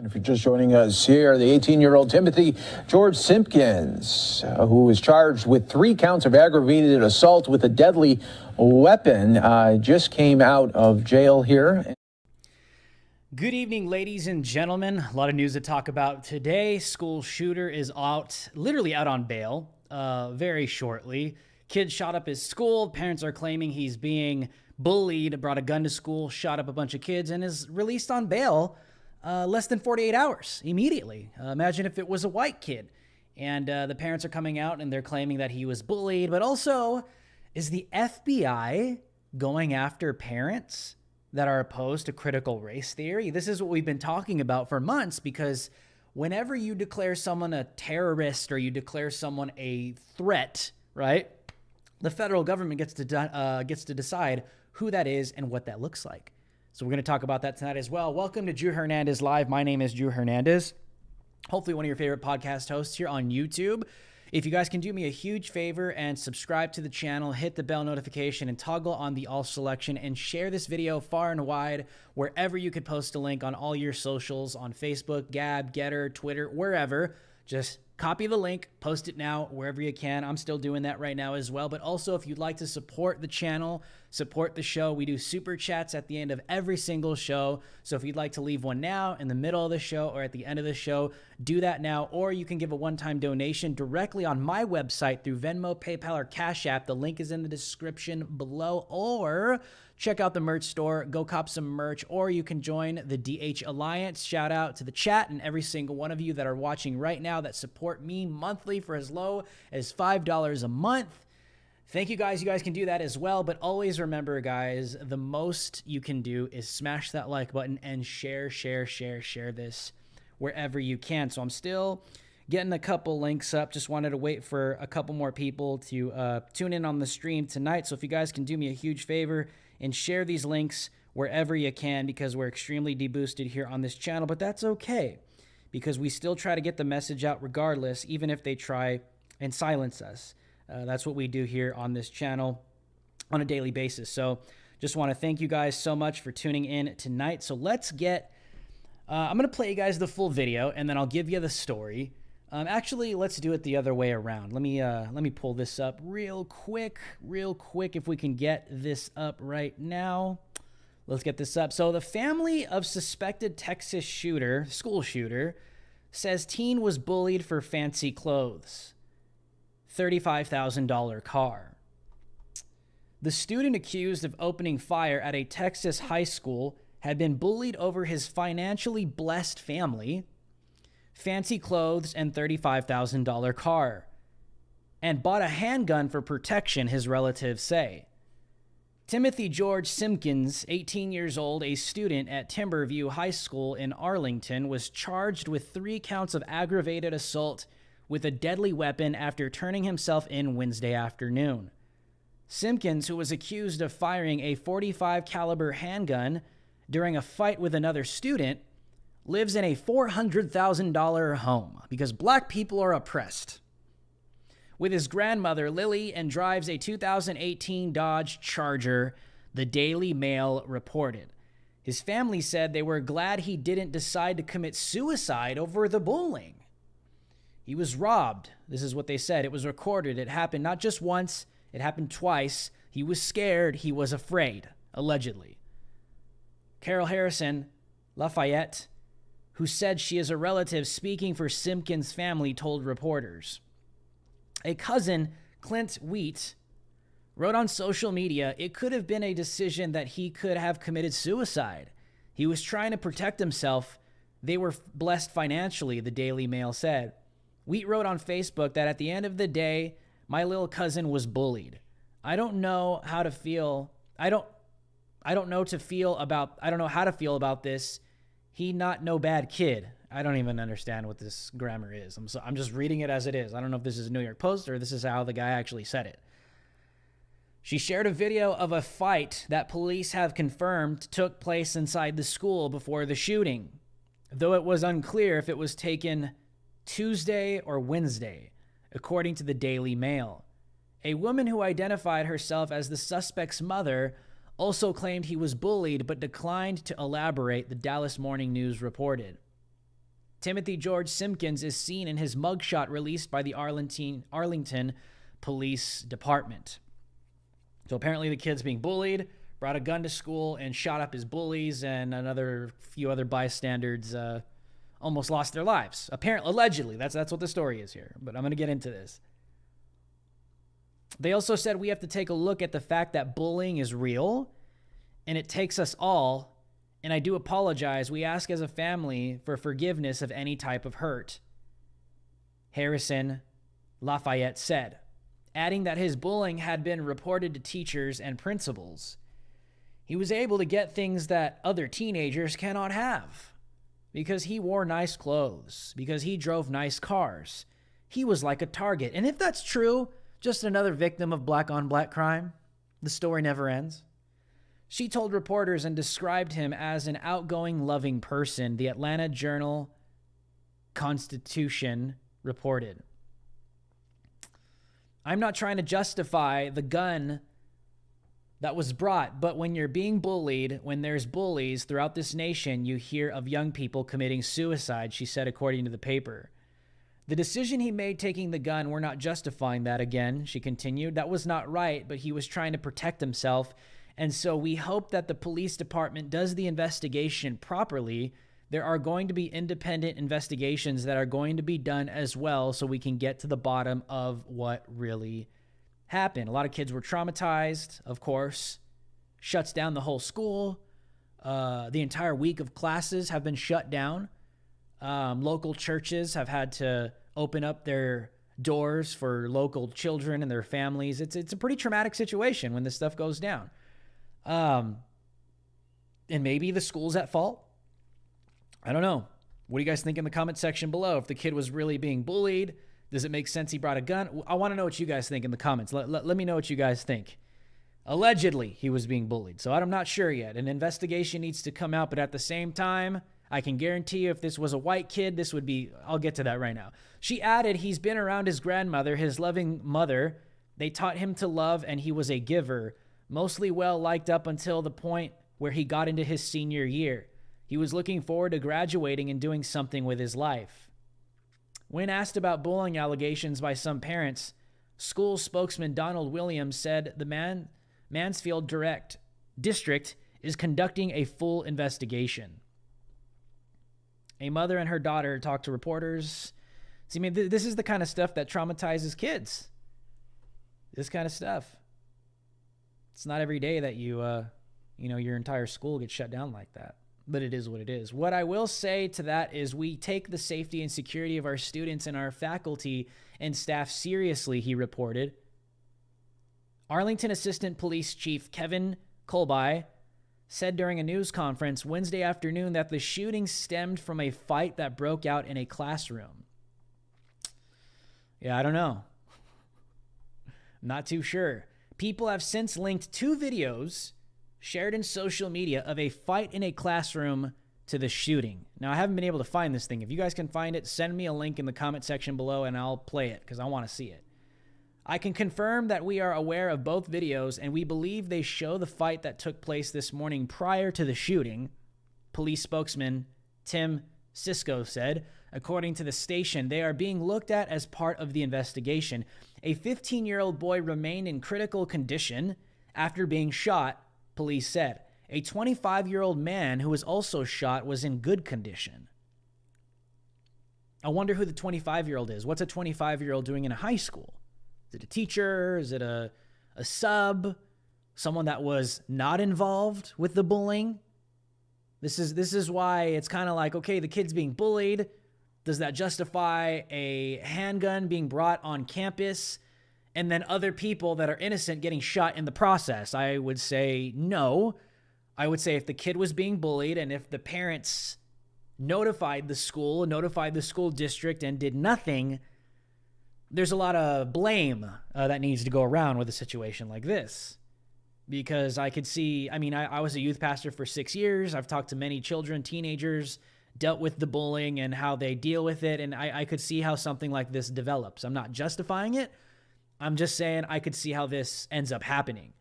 If you're just joining us here, the 18-year-old Timothy George Simpkins, who was charged with 3 counts of aggravated assault with a deadly weapon, just came out of jail here. Good evening, ladies and gentlemen. A lot of news to talk about today. School shooter is literally out on bail very shortly. Kid shot up his school. Parents are claiming he's being bullied, brought a gun to school, shot up a bunch of kids, and is released on bail less than 48 hours immediately. Imagine if it was a white kid. And the parents are coming out and they're claiming that he was bullied. But also, is the FBI going after parents that are opposed to critical race theory. This is what we've been talking about for months, because whenever you declare someone a terrorist or you declare someone a threat, right, the federal government gets to decide who that is and what that looks like. So we're going to talk about that tonight as well. Welcome to Drew Hernandez Live. My name is Drew Hernandez, hopefully one of your favorite podcast hosts here on YouTube. If you guys can do me a huge favor and subscribe to the channel, hit the bell notification, and toggle on the all selection, and share this video far and wide wherever you could post a link on all your socials, on Facebook, Gab, Getter, Twitter, wherever. Just copy the link, post it now wherever you can. I'm still doing that right now as well. But also, if you'd like to support the channel, support the show, we do super chats at the end of every single show. So if you'd like to leave one now, in the middle of the show, or at the end of the show, do that now. Or you can give a one-time donation directly on my website through Venmo, PayPal, or Cash App. The link is in the description below. Or check out the merch store, go cop some merch, or you can join the DH Alliance. Shout out to the chat and every single one of you that are watching right now that support me monthly for as low as $5 a month. Thank you guys. You guys can do that as well. But always remember, guys, the most you can do is smash that like button and share this wherever you can. So I'm still getting a couple links up. Just wanted to wait for a couple more people to tune in on the stream tonight. So if you guys can do me a huge favor and share these links wherever you can, because we're extremely deboosted here on this channel. But that's okay, because we still try to get the message out regardless, even if they try and silence us. That's what we do here on this channel on a daily basis. So just want to thank you guys so much for tuning in tonight. So let's get, I'm going to play you guys the full video, and then I'll give you the story. Actually, let's do it the other way around. Let me pull this up real quick, if we can get this up right now. Let's get this up. So the family of suspected Texas school shooter, says teen was bullied for fancy clothes, $35,000 car. The student accused of opening fire at a Texas high school had been bullied over his financially blessed family, fancy clothes, and $35,000 car, and bought a handgun for protection, his relatives say. Timothy George Simpkins, 18 years old, a student at Timberview High School in Arlington, was charged with 3 counts of aggravated assault with a deadly weapon after turning himself in Wednesday afternoon. Simpkins, who was accused of firing a .45 caliber handgun during a fight with another student, lives in a $400,000 home because black people are oppressed, with his grandmother, Lily, and drives a 2018 Dodge Charger, the Daily Mail reported. His family said they were glad he didn't decide to commit suicide over the bullying. He was robbed. This is what they said. It was recorded. It happened not just once, it happened twice. He was scared. He was afraid, allegedly. Carol Harrison Lafayette, who said she is a relative speaking for Simpkins' family, told reporters. A cousin, Clint Wheat, wrote on social media, it could have been a decision that he could have committed suicide. He was trying to protect himself. They were blessed financially, the Daily Mail said. Wheat wrote on Facebook that at the end of the day, my little cousin was bullied. I don't know how to feel. I don't know how to feel about this. He not no bad kid. I don't even understand what this grammar is. I'm just reading it as it is. I don't know if this is a New York Post or this is how the guy actually said it. She shared a video of a fight that police have confirmed took place inside the school before the shooting, though it was unclear if it was taken Tuesday or Wednesday, according to the Daily Mail. A woman who identified herself as the suspect's mother also claimed he was bullied but declined to elaborate, the Dallas Morning News reported. Timothy George Simpkins is seen in his mugshot released by the Arlington Police Department. So apparently the kid's being bullied, brought a gun to school and shot up his bullies, and another few other bystanders almost lost their lives. Apparently, allegedly, that's what the story is here, but I'm going to get into this. They also said we have to take a look at the fact that bullying is real and it takes us all, and I do apologize. We ask as a family for forgiveness of any type of hurt, Harrison Lafayette said, adding that his bullying had been reported to teachers and principals. He was able to get things that other teenagers cannot have because he wore nice clothes, because he drove nice cars. He was like a target. And if that's true, just another victim of black-on-black crime. The story never ends. She told reporters and described him as an outgoing, loving person, the Atlanta Journal-Constitution reported. I'm not trying to justify the gun that was brought, but when you're being bullied, when there's bullies throughout this nation, you hear of young people committing suicide, she said, according to the paper. The decision he made taking the gun, we're not justifying that again, she continued. That was not right, but he was trying to protect himself. And so we hope that the police department does the investigation properly. There are going to be independent investigations that are going to be done as well so we can get to the bottom of what really happened. A lot of kids were traumatized, of course. Shuts down the whole school. The entire week of classes have been shut down. Local churches have had to open up their doors for local children and their families. It's a pretty traumatic situation when this stuff goes down. And maybe the school's at fault. I don't know. What do you guys think in the comment section below? If the kid was really being bullied, does it make sense he brought a gun? I want to know what you guys think in the comments. Let me know what you guys think. Allegedly, he was being bullied. So I'm not sure yet. An investigation needs to come out, but at the same time, I can guarantee you if this was a white kid, this would be, I'll get to that right now. She added, he's been around his grandmother, his loving mother. They taught him to love, and he was a giver. Mostly well-liked up until the point where he got into his senior year. He was looking forward to graduating and doing something with his life. When asked about bullying allegations by some parents, school spokesman Donald Williams said the Mansfield District is conducting a full investigation. A mother and her daughter talked to reporters. See, I mean, this is the kind of stuff that traumatizes kids. This kind of stuff. It's not every day that your entire school gets shut down like that. But it is what it is. What I will say to that is we take the safety and security of our students and our faculty and staff seriously, he reported. Arlington Assistant Police Chief Kevin Colby said during a news conference Wednesday afternoon that the shooting stemmed from a fight that broke out in a classroom. Yeah, I don't know. Not too sure. People have since linked two videos shared in social media of a fight in a classroom to the shooting. Now, I haven't been able to find this thing. If you guys can find it, send me a link in the comment section below and I'll play it because I want to see it. I can confirm that we are aware of both videos and we believe they show the fight that took place this morning prior to the shooting, police spokesman Tim Sisko said. According to the station, they are being looked at as part of the investigation. A 15-year-old boy remained in critical condition after being shot, police said. A 25-year-old man who was also shot was in good condition. I wonder who the 25-year-old is. What's a 25-year-old doing in a high school? Is it a teacher? Is it a sub? Someone that was not involved with the bullying? This is why it's kind of like, okay, the kid's being bullied. Does that justify a handgun being brought on campus and then other people that are innocent getting shot in the process? I would say no. I would say if the kid was being bullied and if the parents notified the school district and did nothing, there's a lot of blame that needs to go around with a situation like this. Because I could see, I was a youth pastor for 6 years. I've talked to many children, teenagers, dealt with the bullying and how they deal with it. And I could see how something like this develops. I'm not justifying it. I'm just saying I could see how this ends up happening.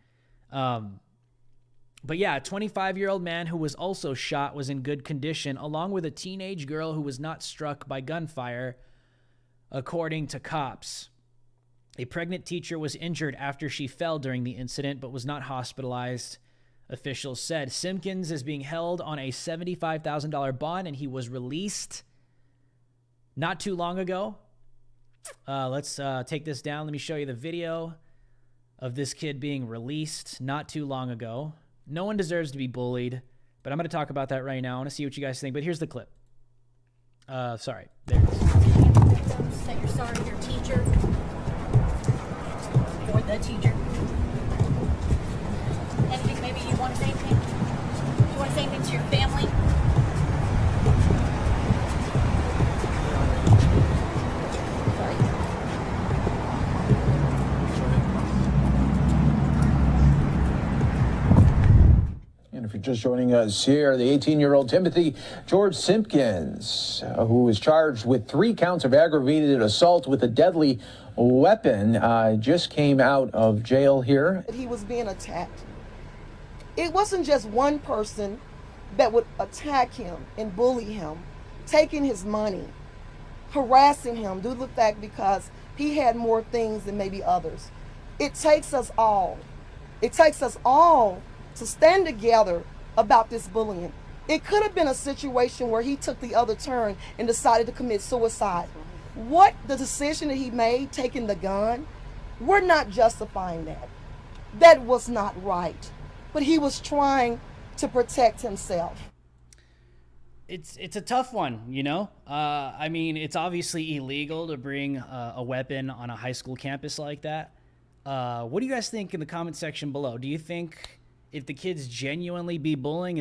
But yeah, a 25-year-old man who was also shot was in good condition, along with a teenage girl who was not struck by gunfire, according to cops. A pregnant teacher was injured after she fell during the incident, but was not hospitalized, officials said. Simpkins is being held on a $75,000 bond, and he was released not too long ago. Let's take this down. Let me show you the video of this kid being released not too long ago. No one deserves to be bullied, but I'm going to talk about that right now. I want to see what you guys think, but here's the clip. Sorry. There it is. Say you're sorry to your teacher or the teacher. Anything maybe you want to say to him? Just joining us here, the 18-year-old Timothy George Simpkins, who is charged with 3 counts of aggravated assault with a deadly weapon, just came out of jail here. He was being attacked. It wasn't just one person that would attack him and bully him, taking his money, harassing him due to the fact because he had more things than maybe others. It takes us all. It takes us all to stand together about this bullying. It could have been a situation where he took the other turn and decided to commit suicide. What the decision that he made, taking the gun, we're not justifying that. That was not right. But he was trying to protect himself. It's a tough one, you know? I mean, it's obviously illegal to bring a weapon on a high school campus like that. What do you guys think in the comment section below? Do you think if the kid's genuinely being bullied,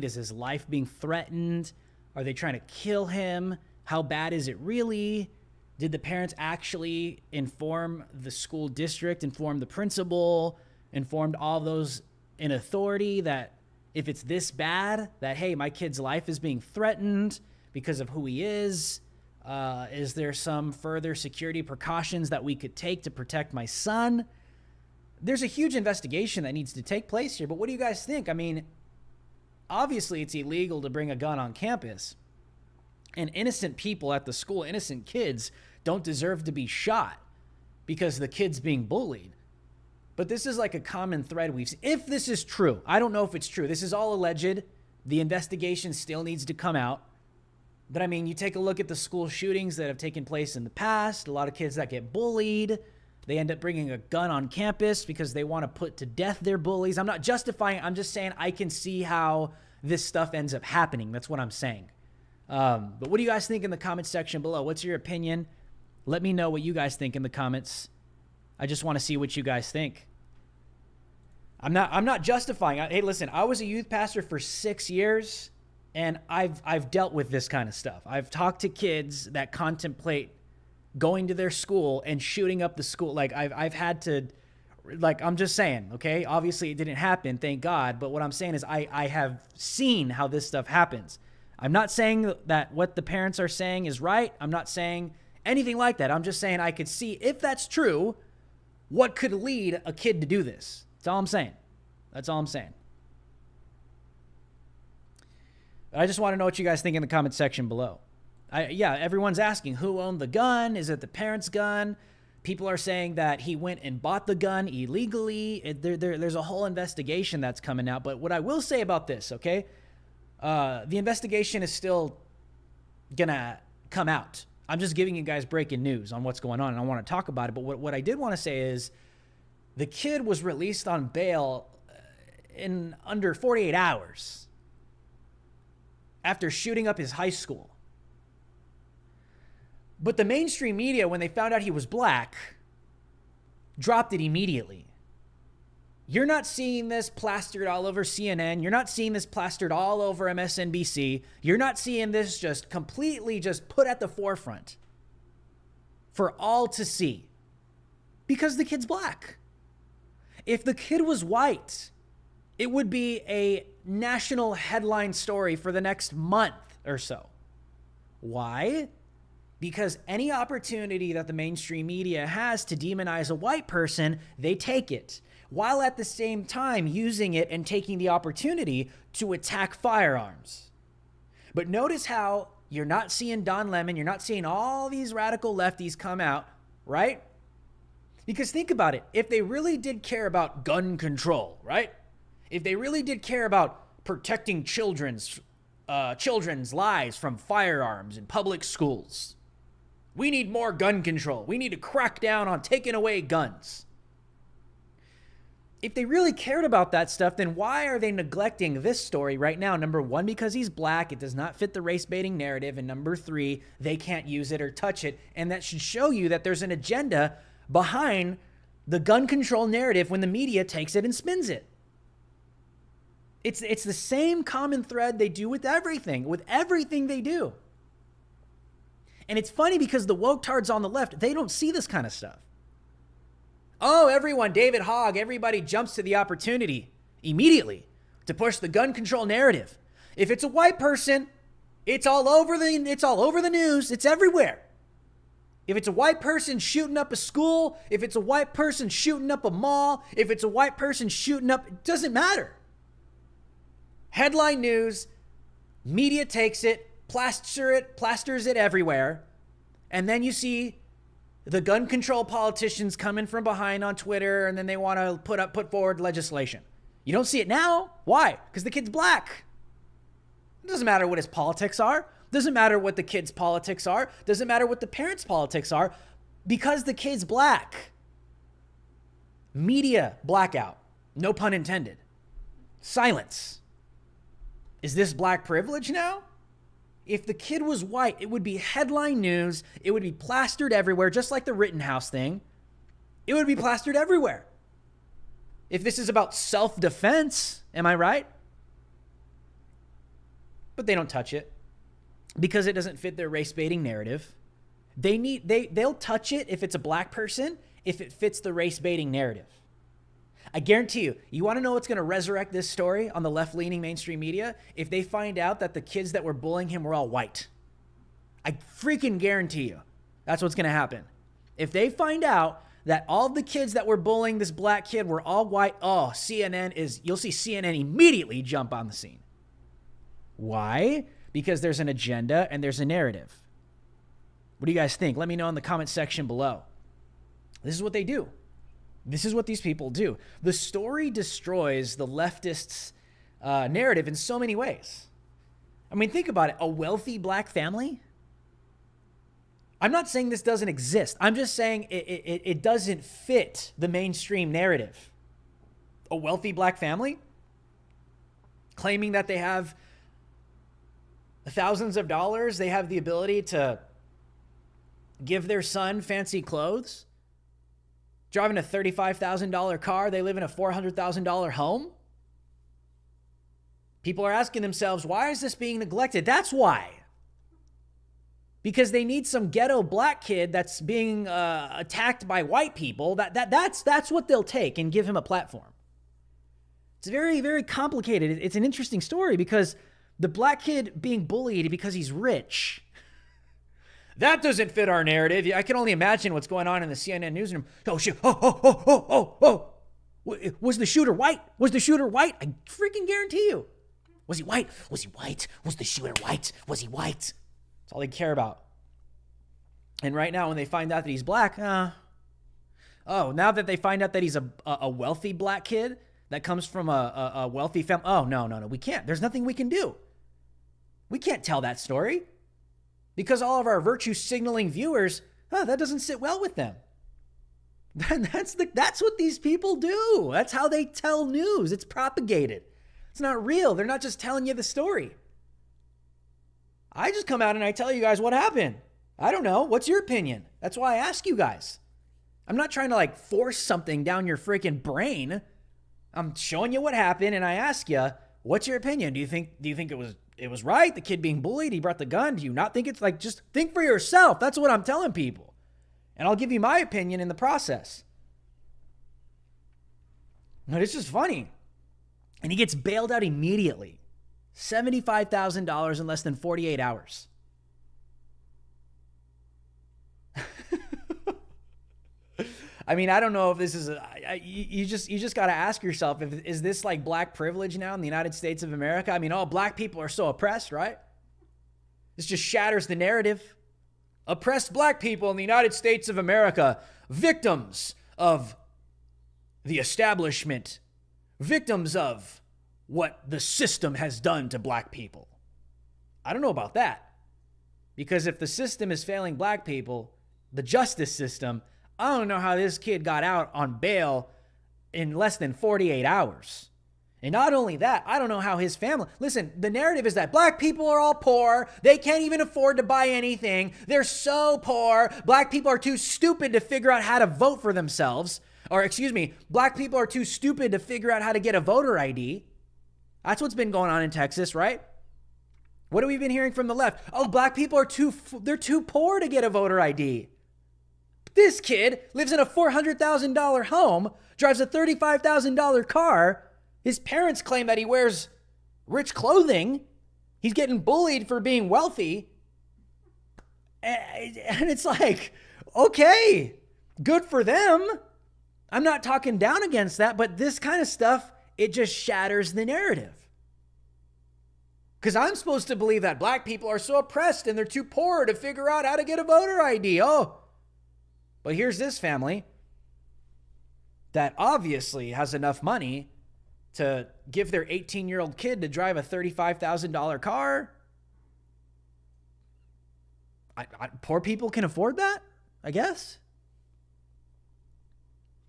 is his life being threatened? Are they trying to kill him? How bad is it really? Did the parents actually inform the school district, inform the principal, informed all those in authority that if it's this bad, that, hey, my kid's life is being threatened because of who he is there some further security precautions that we could take to protect my son? There's a huge investigation that needs to take place here, but what do you guys think? I mean, obviously it's illegal to bring a gun on campus, and innocent people at the school, innocent kids, don't deserve to be shot because the kid's being bullied. But this is like a common thread we've seen. If this is true, I don't know if it's true. This is all alleged. The investigation still needs to come out. But I mean, you take a look at the school shootings that have taken place in the past, a lot of kids that get bullied, they end up bringing a gun on campus because they want to put to death their bullies. I'm not justifying, I'm just saying I can see how this stuff ends up happening. That's what I'm saying. But what do you guys think in the comments section below? What's your opinion? Let me know what you guys think in the comments. I just want to see what you guys think. I'm not justifying. Hey, listen, I was a youth pastor for 6 years, and I've dealt with this kind of stuff. I've talked to kids that contemplate going to their school and shooting up the school. Like I've had to, like, I'm just saying, okay? Obviously it didn't happen, thank God. But what I'm saying is I have seen how this stuff happens. I'm not saying that what the parents are saying is right. I'm not saying anything like that. I'm just saying I could see, if that's true, what could lead a kid to do this. That's all I'm saying. That's all I'm saying. I just want to know what you guys think in the comment section below. Yeah, everyone's asking who owned the gun. Is it the parent's gun? People are saying that he went and bought the gun illegally. There's a whole investigation that's coming out. But what I will say about this, okay? The investigation is still going to come out. I'm just giving you guys breaking news on what's going on, and I want to talk about it. But what I did want to say is the kid was released on bail in under 48 hours after shooting up his high school. But the mainstream media, when they found out he was black, dropped it immediately. You're not seeing this plastered all over CNN. You're not seeing this plastered all over MSNBC. You're not seeing this just completely just put at the forefront for all to see because the kid's black. If the kid was white, it would be a national headline story for the next month or so. Why? Because any opportunity that the mainstream media has to demonize a white person, they take it, while at the same time using it and taking the opportunity to attack firearms. But notice how you're not seeing Don Lemon, you're not seeing all these radical lefties come out, right? Because think about it. If they really did care about gun control, right? If they really did care about protecting children's lives from firearms in public schools, we need more gun control. We need to crack down on taking away guns. If they really cared about that stuff, then why are they neglecting this story right now? Number one, because he's black. It does not fit the race-baiting narrative. And number three, they can't use it or touch it. And that should show you that there's an agenda behind the gun control narrative when the media takes it and spins it. It's the same common thread they do with everything they do. And it's funny because the woke tards on the left, they don't see this kind of stuff. Oh, everyone, David Hogg, everybody jumps to the opportunity immediately to push the gun control narrative. If it's a white person, it's all over the news. It's everywhere. If it's a white person shooting up a school, if it's a white person shooting up a mall, if it's a white person shooting up, it doesn't matter. Headline news, media takes it, plasters it everywhere, and then you see the gun control politicians coming from behind on Twitter, and then they want to put forward legislation. You don't see it now. Why? Because the kid's black. It doesn't matter what his politics are. Doesn't matter what the kid's politics are. Doesn't matter what the parents' politics are. Because the kid's black. Media blackout. No pun intended. Silence. Is this black privilege now? If the kid was white, it would be headline news. It would be plastered everywhere, just like the Rittenhouse thing. It would be plastered everywhere. If this is about self-defense, am I right? But they don't touch it because it doesn't fit their race-baiting narrative. They'll touch it if it's a black person, if it fits the race-baiting narrative. I guarantee you, you want to know what's going to resurrect this story on the left-leaning mainstream media? If they find out that the kids that were bullying him were all white. I freaking guarantee you that's what's going to happen. If they find out that all the kids that were bullying this black kid were all white, you'll see CNN immediately jump on the scene. Why? Because there's an agenda and there's a narrative. What do you guys think? Let me know in the comment section below. This is what they do. This is what these people do. The story destroys the leftists' narrative in so many ways. I mean, think about it. A wealthy black family? I'm not saying this doesn't exist. I'm just saying it doesn't fit the mainstream narrative. A wealthy black family claiming that they have thousands of dollars, they have the ability to give their son fancy clothes, driving a $35,000 car, they live in a $400,000 home. People are asking themselves, why is this being neglected? That's why. Because they need some ghetto black kid that's being attacked by white people. That's what they'll take and give him a platform. It's very, very complicated. It's an interesting story because the black kid being bullied because he's rich, that doesn't fit our narrative. I can only imagine what's going on in the CNN newsroom. Oh, shit. Oh. Was the shooter white? Was the shooter white? I freaking guarantee you. Was he white? Was he white? Was the shooter white? Was he white? That's all they care about. And right now, when they find out that he's black, now that they find out that he's a wealthy black kid that comes from a wealthy family, no, we can't. There's nothing we can do. We can't tell that story because all of our virtue signaling viewers, that doesn't sit well with them. That's what these people do. That's how they tell news. It's propagated. It's not real. They're not just telling you the story. I just come out and I tell you guys what happened. I don't know. What's your opinion? That's why I ask you guys. I'm not trying to force something down your freaking brain. I'm showing you what happened and I ask you, what's your opinion? Do you think it was right? The kid being bullied, he brought the gun. Do you not think it's just think for yourself? That's what I'm telling people. And I'll give you my opinion in the process. But it's just funny. And he gets bailed out immediately. $75,000 in less than 48 hours. I mean, I don't know if this is you just got to ask yourself, is this like black privilege now in the United States of America? I mean, all black people are so oppressed, right? This just shatters the narrative. Oppressed black people in the United States of America, victims of the establishment, victims of what the system has done to black people. I don't know about that. Because if the system is failing black people, the justice system, I don't know how this kid got out on bail in less than 48 hours. And not only that, I don't know how his family... Listen, the narrative is that black people are all poor. They can't even afford to buy anything. They're so poor. Black people are too stupid to figure out how to vote for themselves. Or, excuse me, black people are too stupid to figure out how to get a voter ID. That's what's been going on in Texas, right? What have we been hearing from the left? Oh, black people are too poor to get a voter ID. This kid lives in a $400,000 home, drives a $35,000 car, His parents claim that he wears rich clothing. He's getting bullied for being wealthy. And it's like, okay, good for them. I'm not talking down against that, but this kind of stuff, it just shatters the narrative. Because I'm supposed to believe that black people are so oppressed and they're too poor to figure out how to get a voter ID. Oh, but here's this family that obviously has enough money to give their 18-year-old kid to drive a $35,000 car. Poor people can afford that, I guess.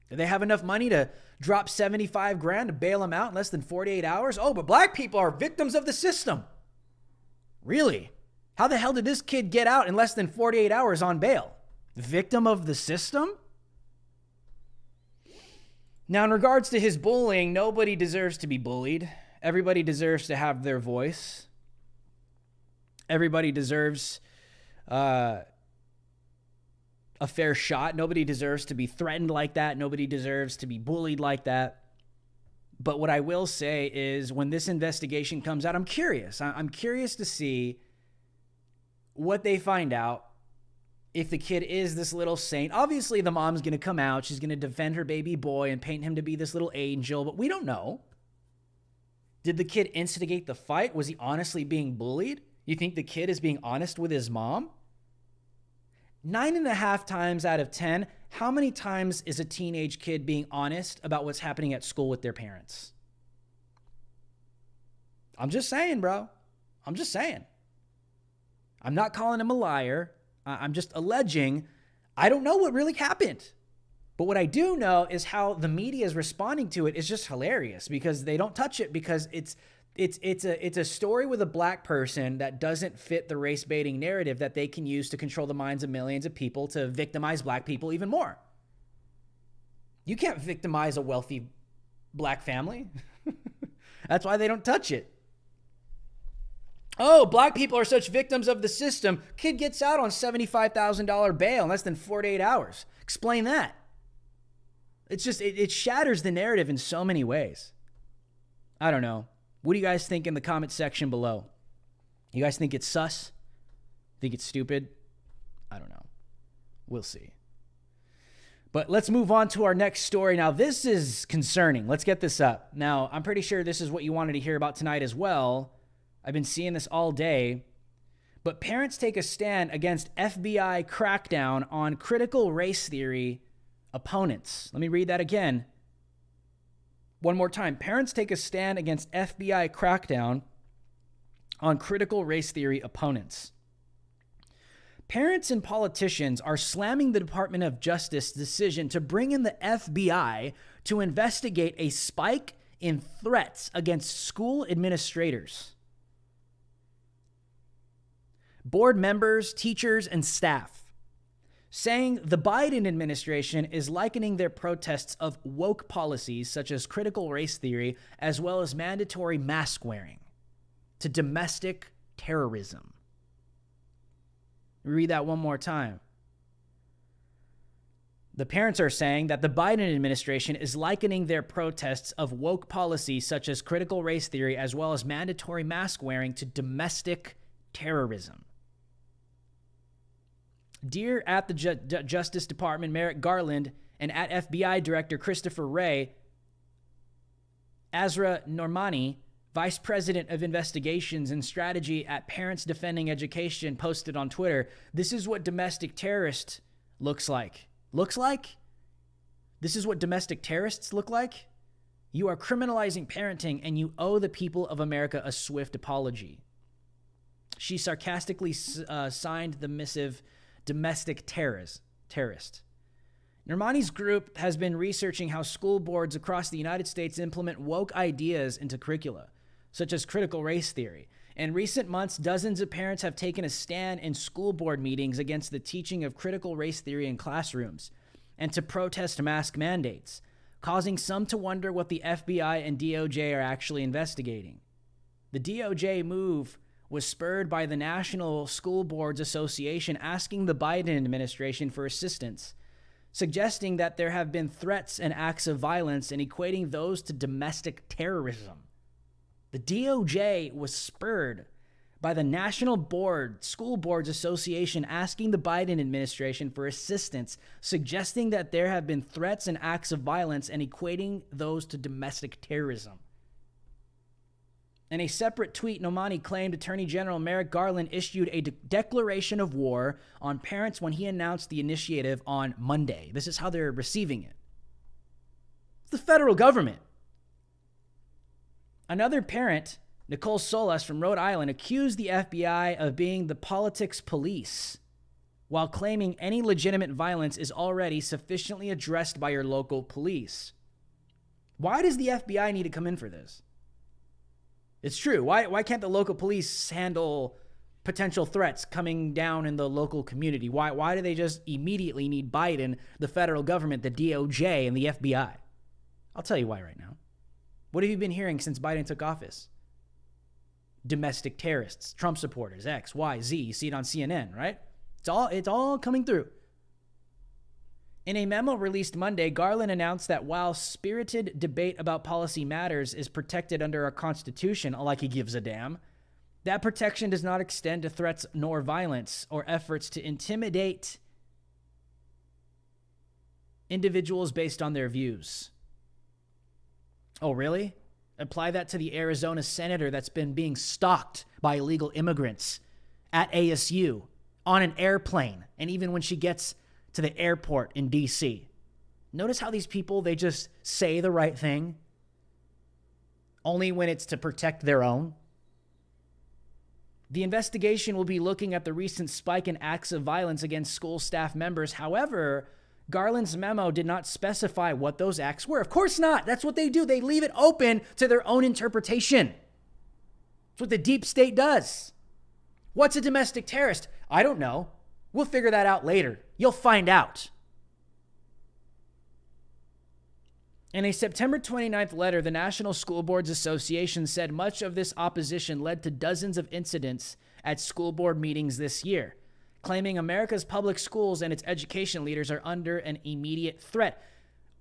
Do they have enough money to drop 75 grand to bail them out in less than 48 hours? Oh, but black people are victims of the system. Really? How the hell did this kid get out in less than 48 hours on bail? Victim of the system? Now, in regards to his bullying, nobody deserves to be bullied. Everybody deserves to have their voice. Everybody deserves a fair shot. Nobody deserves to be threatened like that. Nobody deserves to be bullied like that. But what I will say is when this investigation comes out, I'm curious. I'm curious to see what they find out. If the kid is this little saint, obviously the mom's going to come out. She's going to defend her baby boy and paint him to be this little angel, but we don't know. Did the kid instigate the fight? Was he honestly being bullied? You think the kid is being honest with his mom? 9.5 times out of 10, how many times is a teenage kid being honest about what's happening at school with their parents? I'm just saying, bro. I'm just saying. I'm not calling him a liar. I'm just alleging. I don't know what really happened. But what I do know is how the media is responding to it is just hilarious because they don't touch it because it's a story with a black person that doesn't fit the race baiting narrative that they can use to control the minds of millions of people to victimize black people even more. You can't victimize a wealthy black family. That's why they don't touch it. Oh, black people are such victims of the system. Kid gets out on $75,000 bail in less than 48 hours. Explain that. It's just, it shatters the narrative in so many ways. I don't know. What do you guys think in the comment section below? You guys think it's sus? Think it's stupid? I don't know. We'll see. But let's move on to our next story. Now, this is concerning. Let's get this up. Now, I'm pretty sure this is what you wanted to hear about tonight as well. I've been seeing this all day. But parents take a stand against FBI crackdown on critical race theory opponents. Let me read that again. One more time. Parents take a stand against FBI crackdown on critical race theory opponents. Parents and politicians are slamming the Department of Justice's decision to bring in the FBI to investigate a spike in threats against school administrators, board members, teachers, and staff, saying the Biden administration is likening their protests of woke policies such as critical race theory as well as mandatory mask wearing to domestic terrorism. Read that one more time. The parents are saying that the Biden administration is likening their protests of woke policies such as critical race theory as well as mandatory mask wearing to domestic terrorism. Dear at the Justice Department Merrick Garland and at FBI Director Christopher Wray, Azra Normani, Vice President of Investigations and Strategy at Parents Defending Education, posted on Twitter, "This is what domestic terrorist looks like." Looks like? This is what domestic terrorists look like? You are criminalizing parenting and you owe the people of America a swift apology. She sarcastically signed the missive domestic terrorist. Normani's group has been researching how school boards across the United States implement woke ideas into curricula, such as critical race theory. In recent months, dozens of parents have taken a stand in school board meetings against the teaching of critical race theory in classrooms and to protest mask mandates, causing some to wonder what the FBI and DOJ are actually investigating. The DOJ move was spurred by the National School Boards Association asking the Biden administration for assistance suggesting that there have been threats and acts of violence and equating those to domestic terrorism. The DOJ was spurred by the National School Boards Association asking the Biden administration for assistance, suggesting that there have been threats and acts of violence and equating those to domestic terrorism. In a separate tweet, Nomani claimed Attorney General Merrick Garland issued a declaration of war on parents when he announced the initiative on Monday. This is how they're receiving it. It's the federal government. Another parent, Nicole Solas from Rhode Island, accused the FBI of being the politics police while claiming any legitimate violence is already sufficiently addressed by your local police. Why does the FBI need to come in for this? It's true. Why can't the local police handle potential threats coming down in the local community? Why do they just immediately need Biden, the federal government, the DOJ, and the FBI? I'll tell you why right now. What have you been hearing since Biden took office? Domestic terrorists, Trump supporters, X, Y, Z. You see it on CNN, right? It's all coming through. In a memo released Monday, Garland announced that while spirited debate about policy matters is protected under our Constitution, like he gives a damn, that protection does not extend to threats nor violence or efforts to intimidate individuals based on their views. Oh, really? Apply that to the Arizona senator that's been being stalked by illegal immigrants at ASU, on an airplane, and even when she gets to the airport in D.C. Notice how these people, they just say the right thing only when it's to protect their own. The investigation will be looking at the recent spike in acts of violence against school staff members. However, Garland's memo did not specify what those acts were. Of course not. That's what they do. They leave it open to their own interpretation. That's what the deep state does. What's a domestic terrorist? I don't know. We'll figure that out later. You'll find out. In a September 29th letter, the National School Boards Association said much of this opposition led to dozens of incidents at school board meetings this year, claiming America's public schools and its education leaders are under an immediate threat.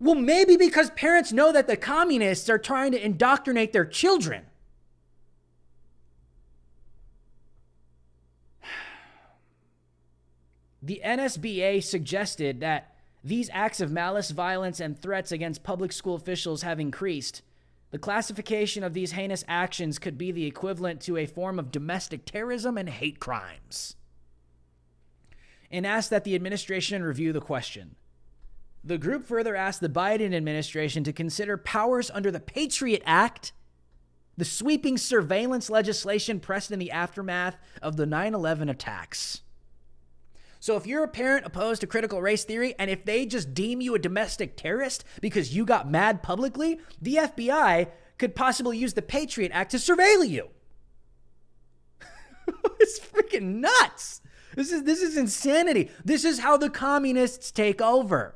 Well, maybe because parents know that the communists are trying to indoctrinate their children. The NSBA suggested that these acts of malice, violence, and threats against public school officials have increased. The classification of these heinous actions could be the equivalent to a form of domestic terrorism and hate crimes, and asked that the administration review the question. The group further asked the Biden administration to consider powers under the Patriot Act, the sweeping surveillance legislation pressed in the aftermath of the 9/11 attacks. So if you're a parent opposed to critical race theory, and if they just deem you a domestic terrorist because you got mad publicly, the FBI could possibly use the Patriot Act to surveil you. It's freaking nuts. This is insanity. This is how the communists take over.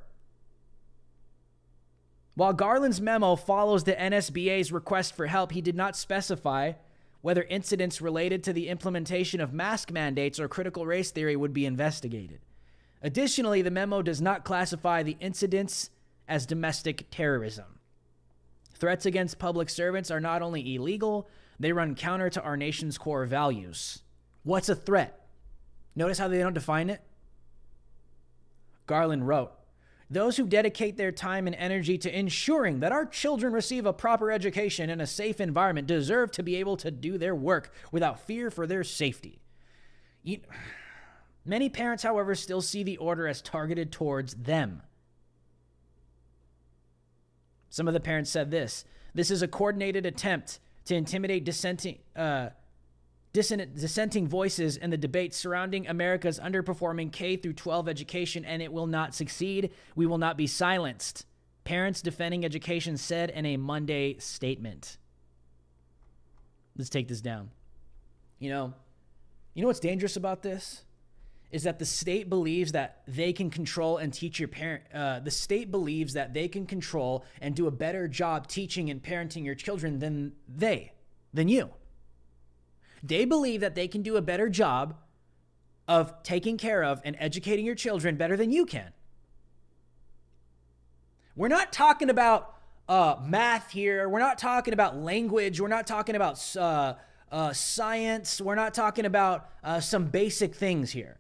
While Garland's memo follows the NSBA's request for help, he did not specify whether incidents related to the implementation of mask mandates or critical race theory would be investigated. Additionally, the memo does not classify the incidents as domestic terrorism. Threats against public servants are not only illegal, they run counter to our nation's core values. What's a threat? Notice how they don't define it? Garland wrote, "Those who dedicate their time and energy to ensuring that our children receive a proper education in a safe environment deserve to be able to do their work without fear for their safety." Many parents, however, still see the order as targeted towards them. Some of the parents said this is a coordinated attempt to intimidate dissenting voices in the debate surrounding America's underperforming K through 12 education, and it will not succeed. We will not be silenced. Parents Defending Education said in a Monday statement. Let's take this down. You know what's dangerous about this? Is that the state believes that they can control and teach your parent. The state believes that they can control and do a better job teaching and parenting your children than you. They believe that they can do a better job of taking care of and educating your children better than you can. We're not talking about math here. We're not talking about language. We're not talking about science. We're not talking about some basic things here.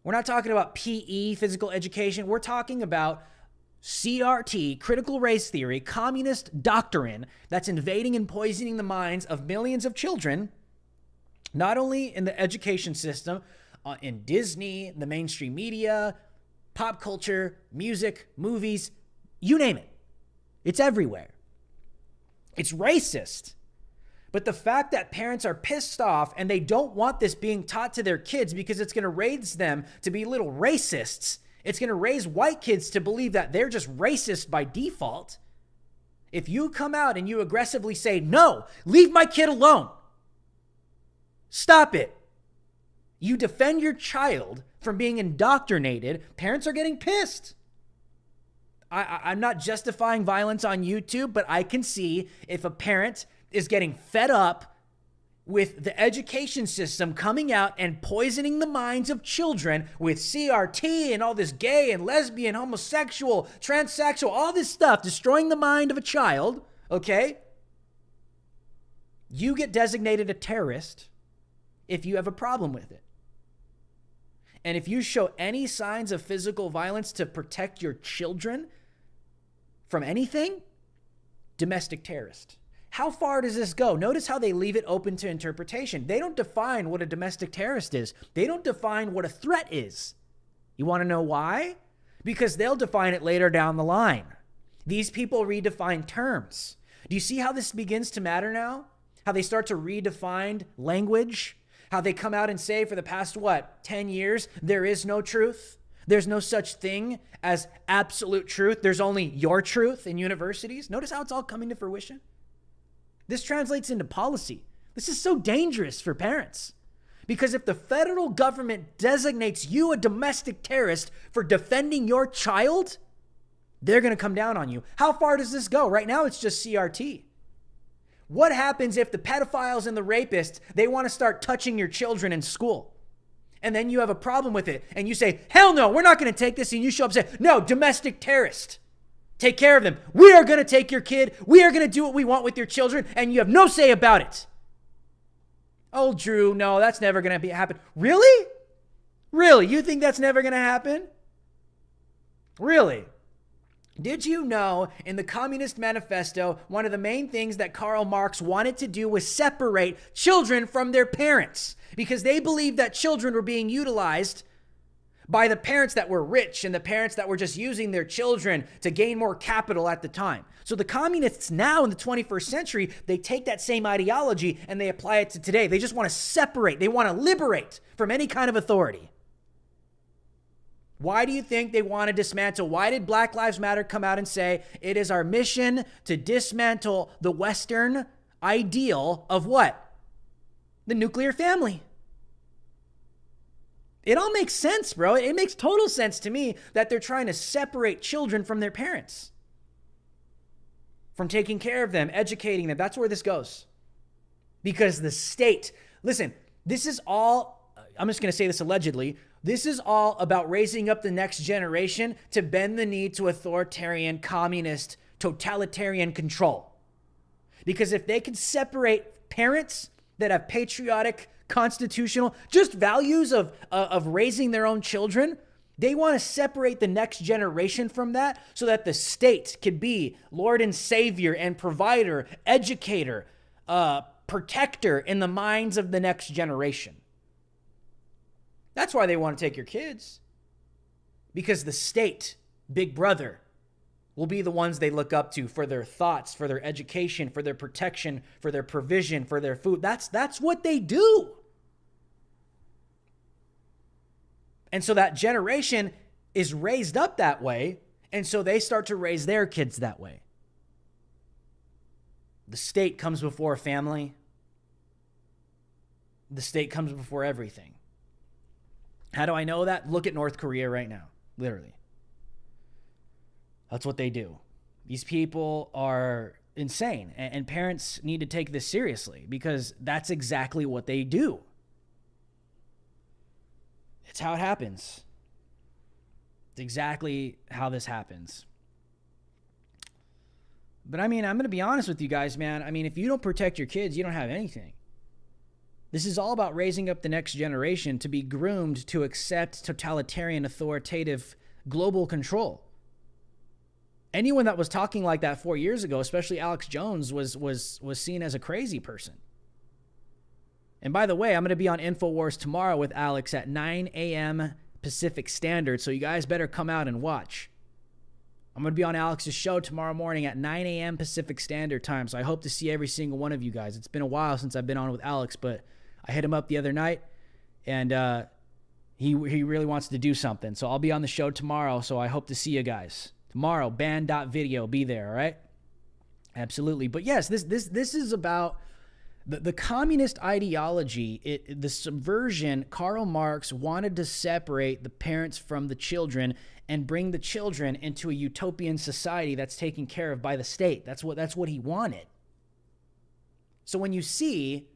We're not talking about PE, physical education. We're talking about CRT, critical race theory, communist doctrine that's invading and poisoning the minds of millions of children, not only in the education system, in Disney, the mainstream media, pop culture, music, movies, you name it. It's everywhere. It's racist. But the fact that parents are pissed off and they don't want this being taught to their kids because it's going to raise them to be little racists. It's going to raise white kids to believe that they're just racist by default. If you come out and you aggressively say, no, leave my kid alone. Stop it. You defend your child from being indoctrinated. Parents are getting pissed. I'm not justifying violence on YouTube, but I can see if a parent is getting fed up with the education system coming out and poisoning the minds of children with CRT and all this gay and lesbian, homosexual, transsexual, all this stuff, destroying the mind of a child, okay? You get designated a terrorist if you have a problem with it. And if you show any signs of physical violence to protect your children from anything, domestic terrorist. How far does this go? Notice how they leave it open to interpretation. They don't define what a domestic terrorist is. They don't define what a threat is. You want to know why? Because they'll define it later down the line. These people redefine terms. Do you see how this begins to matter now? How they start to redefine language? How they come out and say for the past, 10 years, there is no truth. There's no such thing as absolute truth. There's only your truth in universities. Notice how it's all coming to fruition. This translates into policy. This is so dangerous for parents. Because if the federal government designates you a domestic terrorist for defending your child, they're going to come down on you. How far does this go? Right now, it's just CRT. What happens if the pedophiles and the rapists, they want to start touching your children in school? And then you have a problem with it. And you say, hell no, we're not going to take this. And you show up and say, no, domestic terrorist. Take care of them. We are going to take your kid. We are going to do what we want with your children. And you have no say about it. Oh, Drew, no, that's never going to happen. Really? Really? You think that's never going to happen? Really? Did you know in the Communist Manifesto, one of the main things that Karl Marx wanted to do was separate children from their parents because they believed that children were being utilized by the parents that were rich and the parents that were just using their children to gain more capital at the time. So the communists now in the 21st century, they take that same ideology and they apply it to today. They just want to separate. They want to liberate from any kind of authority. Why do you think they want to dismantle? Why did Black Lives Matter come out and say it is our mission to dismantle the Western ideal of what? The nuclear family. It all makes sense, bro. It makes total sense to me that they're trying to separate children from their parents, from taking care of them, educating them. That's where this goes. Because the state, listen, this is all, I'm just going to say this allegedly, this is all about raising up the next generation to bend the knee to authoritarian, communist, totalitarian control. Because if they can separate parents that have patriotic, constitutional, just values of raising their own children, they want to separate the next generation from that so that the state could be Lord and Savior and provider, educator, protector in the minds of the next generation. That's why they want to take your kids. Because the state, Big Brother, will be the ones they look up to for their thoughts, for their education, for their protection, for their provision, for their food. That's what they do. And so that generation is raised up that way, and so they start to raise their kids that way. The state comes before family. The state comes before everything. How do I know that? Look at North Korea right now, literally. That's what they do. These people are insane, and parents need to take this seriously because that's exactly what they do. It's how it happens. It's exactly how this happens. But I mean, I'm going to be honest with you guys, man. I mean, if you don't protect your kids, you don't have anything. This is all about raising up the next generation to be groomed to accept totalitarian, authoritative, global control. Anyone that was talking like that 4 years ago, especially Alex Jones, was seen as a crazy person. And by the way, I'm going to be on InfoWars tomorrow with Alex at 9 a.m. Pacific Standard, so you guys better come out and watch. I'm going to be on Alex's show tomorrow morning at 9 a.m. Pacific Standard Time, so I hope to see every single one of you guys. It's been a while since I've been on with Alex, but I hit him up the other night, and he really wants to do something. So I'll be on the show tomorrow, so I hope to see you guys. Tomorrow, band.video, be there, all right? Absolutely. But yes, this is about the communist ideology, the subversion. Karl Marx wanted to separate the parents from the children and bring the children into a utopian society that's taken care of by the state. That's what he wanted. So when you see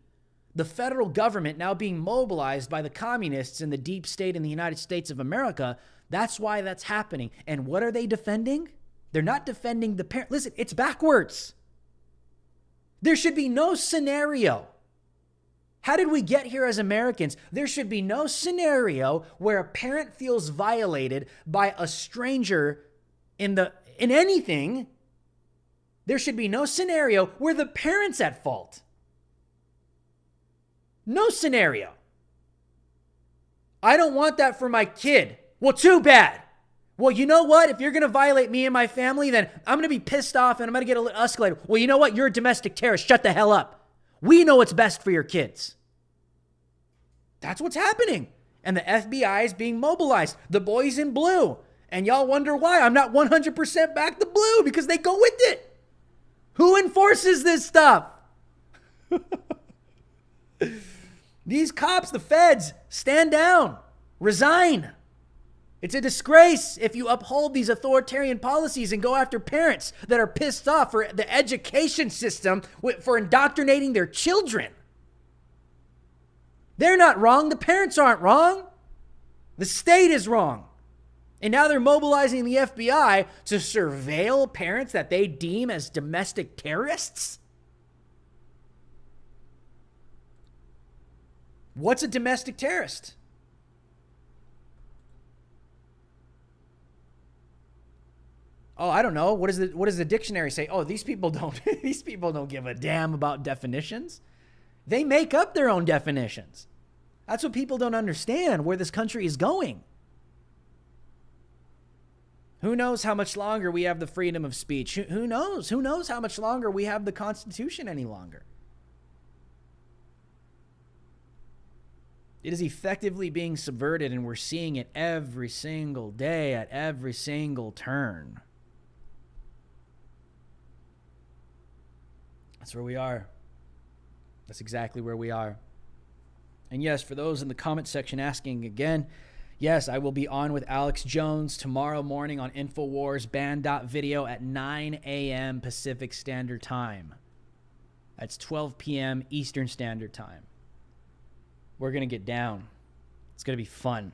the federal government now being mobilized by the communists in the deep state in the United States of America, that's why that's happening. And what are they defending? They're not defending the parent. Listen, it's backwards. There should be no scenario. How did we get here as Americans? There should be no scenario where a parent feels violated by a stranger in anything. There should be no scenario where the parent's at fault. No scenario. I don't want that for my kid. Well, too bad. Well, you know what? If you're going to violate me and my family, then I'm going to be pissed off and I'm going to get a little escalated. Well, you know what? You're a domestic terrorist. Shut the hell up. We know what's best for your kids. That's what's happening. And the FBI is being mobilized. The boys in blue. And y'all wonder why I'm not 100% back to blue, because they go with it. Who enforces this stuff? These cops, the feds, stand down. Resign. It's a disgrace if you uphold these authoritarian policies and go after parents that are pissed off for the education system, for indoctrinating their children. They're not wrong. The parents aren't wrong. The state is wrong. And now they're mobilizing the FBI to surveil parents that they deem as domestic terrorists? What's a domestic terrorist? Oh, I don't know. What does the dictionary say? Oh, these people don't give a damn about definitions. They make up their own definitions. That's what people don't understand, where this country is going. Who knows how much longer we have the freedom of speech? Who knows? Who knows how much longer we have the Constitution any longer? It is effectively being subverted, and we're seeing it every single day at every single turn. That's where we are. That's exactly where we are. And yes, for those in the comment section asking again, yes, I will be on with Alex Jones tomorrow morning on InfoWars band.video at 9 a.m. Pacific Standard Time. That's 12 p.m. Eastern Standard Time. We're going to get down. It's going to be fun.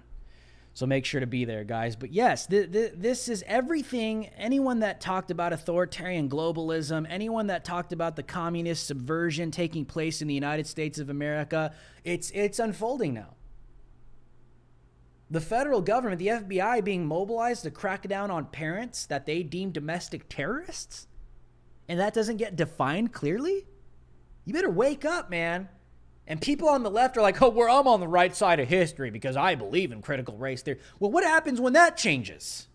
So make sure to be there, guys. But yes, this is everything. Anyone that talked about authoritarian globalism, anyone that talked about the communist subversion taking place in the United States of America, it's unfolding now. The federal government, the FBI, being mobilized to crack down on parents that they deem domestic terrorists, and that doesn't get defined clearly? You better wake up, man. And people on the left are like, oh, I'm on the right side of history because I believe in critical race theory. Well, what happens when that changes?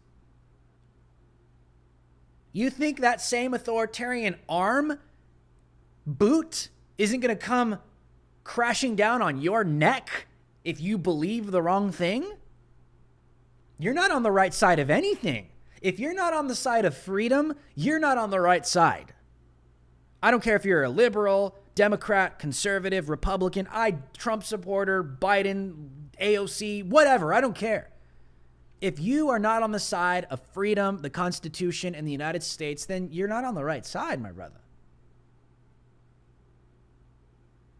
You think that same authoritarian arm boot isn't going to come crashing down on your neck if you believe the wrong thing? You're not on the right side of anything. If you're not on the side of freedom, you're not on the right side. I don't care if you're a liberal, Democrat, conservative, Republican, Trump supporter, Biden, AOC, whatever. I don't care. If you are not on the side of freedom, the Constitution, and the United States, then you're not on the right side, my brother.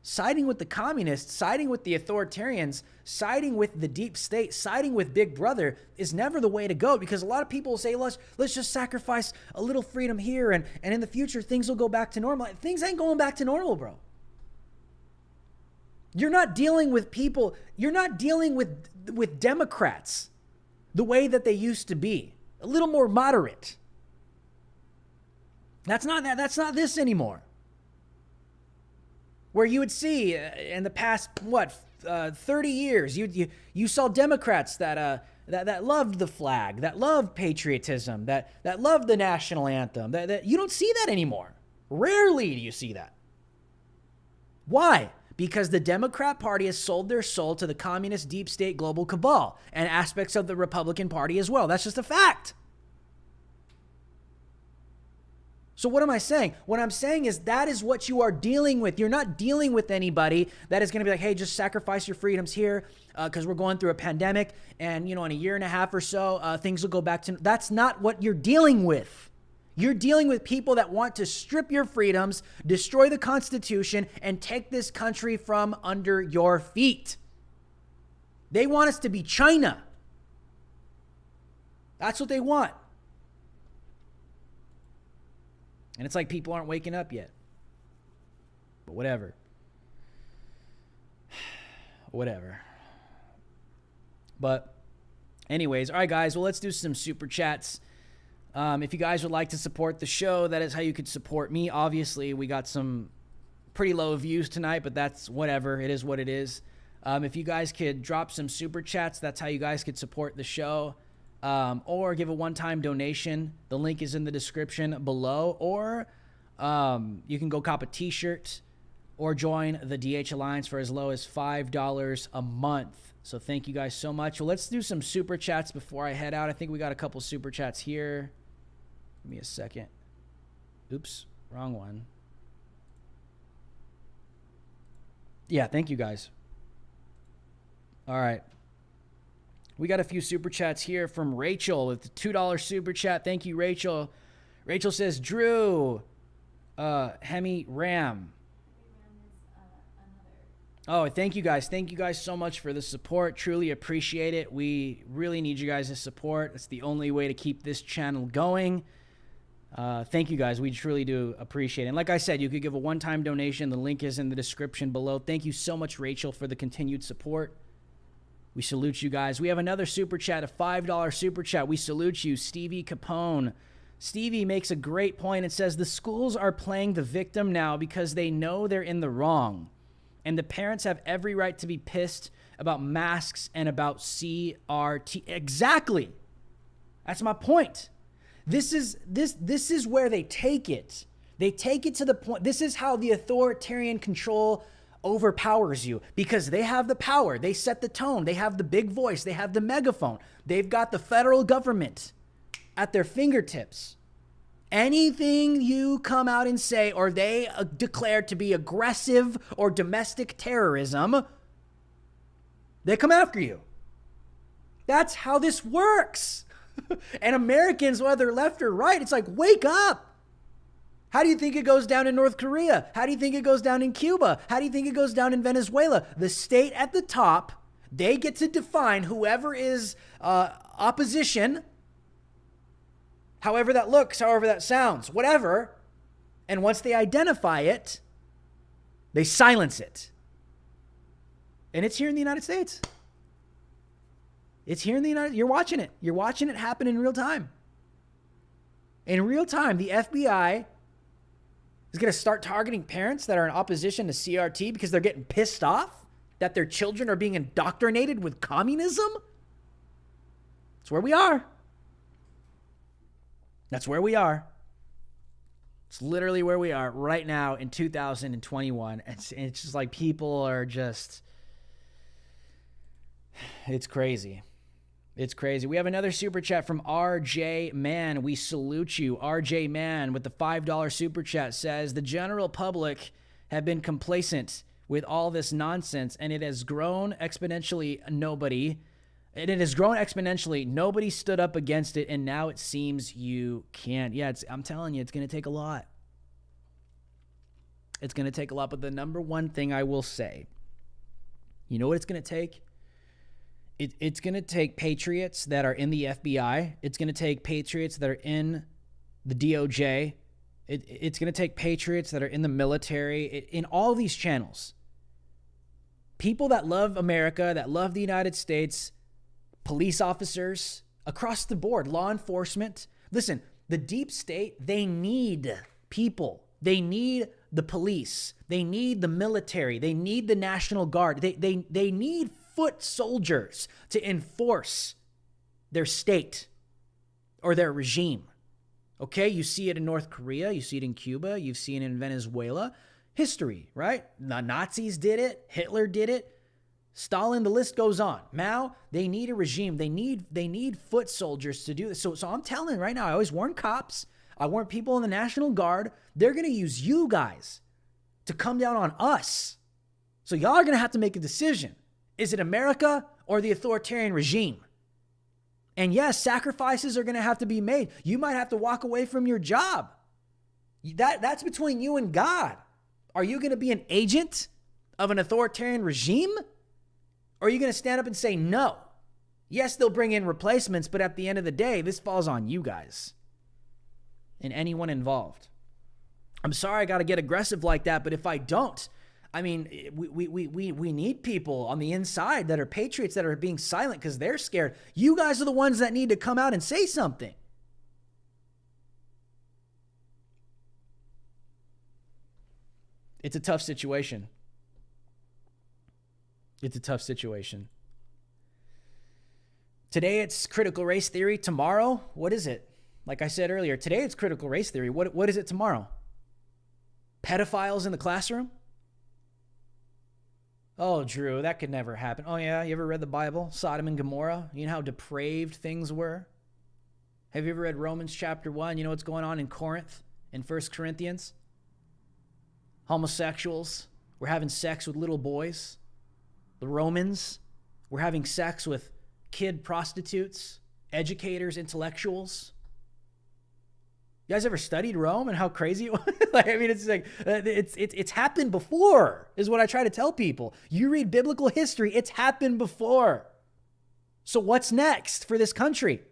siding with the communists, siding with the authoritarians, siding with the deep state, siding with Big Brother is never the way to go, because a lot of people will say, let's just sacrifice a little freedom here, and in the future things will go back to normal. Things ain't going back to normal, bro. You're not dealing with people, you're not dealing with Democrats the way that they used to be. A little more moderate. That's not this anymore. Where you would see in the past 30 years, you saw Democrats that loved the flag, that loved patriotism, that loved the national anthem. That you don't see that anymore. Rarely do you see that. Why? Because the Democrat Party has sold their soul to the communist deep state global cabal and aspects of the Republican Party as well. That's just a fact. So what am I saying? What I'm saying is that is what you are dealing with. You're not dealing with anybody that is going to be like, hey, just sacrifice your freedoms here because we're going through a pandemic, and in a year and a half or so, things will go back to... That's not what you're dealing with. You're dealing with people that want to strip your freedoms, destroy the Constitution, and take this country from under your feet. They want us to be China. That's what they want. And it's like people aren't waking up yet. But whatever. Whatever. But anyways, all right, guys. Well, let's do some super chats. If you guys would like to support the show, that is how you could support me. Obviously, we got some pretty low views tonight, but that's whatever. It is what it is. If you guys could drop some super chats, that's how you guys could support the show. Or give a one-time donation. The link is in the description below. Or you can go cop a t-shirt or join the DH Alliance for as low as $5 a month. So thank you guys so much. Well, let's do some super chats before I head out. I think we got a couple super chats here. Give me a second. Oops, wrong one. Yeah, thank you guys. All right. We got a few super chats here from Rachel with the $2 super chat. Thank you, Rachel. Rachel says, Drew, Hemi Ram. Oh, thank you guys. Thank you guys so much for the support. Truly appreciate it. We really need you guys' support. It's the only way to keep this channel going. Thank you guys. We truly do appreciate it. And like I said, you could give a one-time donation. The link is in the description below. Thank you so much, Rachel, for the continued support. We salute you guys. We have another super chat, a $5 super chat. We salute you, Stevie Capone. Stevie makes a great point and says the schools are playing the victim now because they know they're in the wrong. And the parents have every right to be pissed about masks and about CRT. Exactly. That's my point. This is where they take it. They take it to the point. This is how the authoritarian control overpowers you, because they have the power. They set the tone. They have the big voice. They have the megaphone. They've got the federal government at their fingertips. Anything you come out and say, or they declare to be aggressive or domestic terrorism, they come after you. That's how this works. And Americans, whether left or right, it's like, wake up. How do you think it goes down in North Korea? How do you think it goes down in Cuba? How do you think it goes down in Venezuela? The state at the top, they get to define whoever is opposition, however that looks, however that sounds, whatever. And once they identify it, they silence it. And it's here in the United States. It's here in the United States. You're watching it. You're watching it happen in real time. In real time, the FBI is going to start targeting parents that are in opposition to CRT because they're getting pissed off that their children are being indoctrinated with communism. That's where we are. That's where we are. It's literally where we are right now in 2021. It's just like people are just... It's crazy. It's crazy. We have another super chat from RJ Man. We salute you. RJ Man with the $5 super chat says, the general public have been complacent with all this nonsense, and it has grown exponentially. Nobody stood up against it, and now it seems you can't. Yeah, I'm telling you, it's going to take a lot. It's going to take a lot. But the number one thing I will say, you know what it's going to take? It's going to take patriots that are in the FBI. It's going to take patriots that are in the DOJ. It's going to take patriots that are in the military, in all these channels. People that love America, that love the United States, police officers, across the board, law enforcement. Listen, the deep state, they need people. They need the police. They need the military. They need the National Guard. They need foot soldiers to enforce their state or their regime. Okay, you see it in North Korea. You see it in Cuba. You've seen it in Venezuela. History, right? The Nazis did it. Hitler did it. Stalin, the list goes on. Mao, they need a regime. They need foot soldiers to do this. So I'm telling you right now, I always warn cops. I warn people in the National Guard. They're going to use you guys to come down on us. So y'all are going to have to make a decision. Is it America or the authoritarian regime? And yes, sacrifices are going to have to be made. You might have to walk away from your job. That's between you and God. Are you going to be an agent of an authoritarian regime? Or are you going to stand up and say no? Yes, they'll bring in replacements, but at the end of the day, this falls on you guys and anyone involved. I'm sorry I got to get aggressive like that, but if I don't, I mean, we need people on the inside that are patriots that are being silent because they're scared. You guys are the ones that need to come out and say something. It's a tough situation. It's a tough situation. Today it's critical race theory. Tomorrow, what is it? Like I said earlier, today it's critical race theory. What is it tomorrow? Pedophiles in the classroom? Oh, Drew, that could never happen. Oh, yeah? You ever read the Bible? Sodom and Gomorrah? You know how depraved things were? Have you ever read Romans chapter 1? You know what's going on in Corinth, in 1 Corinthians? Homosexuals were having sex with little boys. The Romans were having sex with kid prostitutes, educators, intellectuals. You guys ever studied Rome and how crazy it was? Like, I mean, it's like, it's happened before, is what I try to tell people. You read biblical history, it's happened before. So what's next for this country?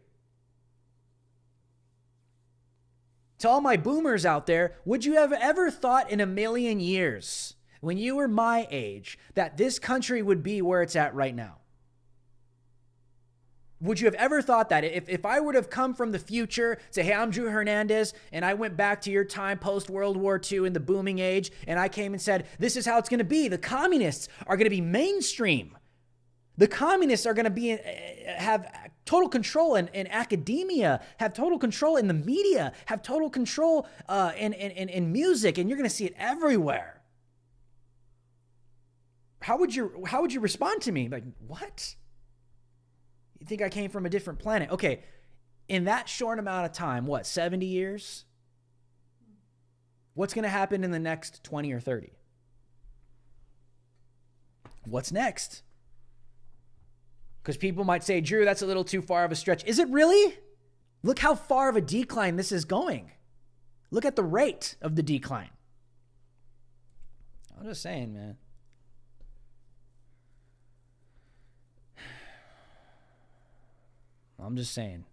To all my boomers out there, would you have ever thought in a million years, when you were my age, that this country would be where it's at right now? Would you have ever thought that? If I would have come from the future, say, hey, I'm Drew Hernandez, and I went back to your time post-World War II in the booming age, and I came and said, this is how it's going to be. The communists are going to be mainstream. The communists are going to have total control in academia, have total control in the media, have total control in music, and you're going to see it everywhere. How would you respond to me? Like, what? You think I came from a different planet? Okay, in that short amount of time, what, 70 years? What's going to happen in the next 20 or 30? What's next? Because people might say, Drew, that's a little too far of a stretch. Is it really? Look how far of a decline this is going. Look at the rate of the decline. I'm just saying, man. I'm just saying.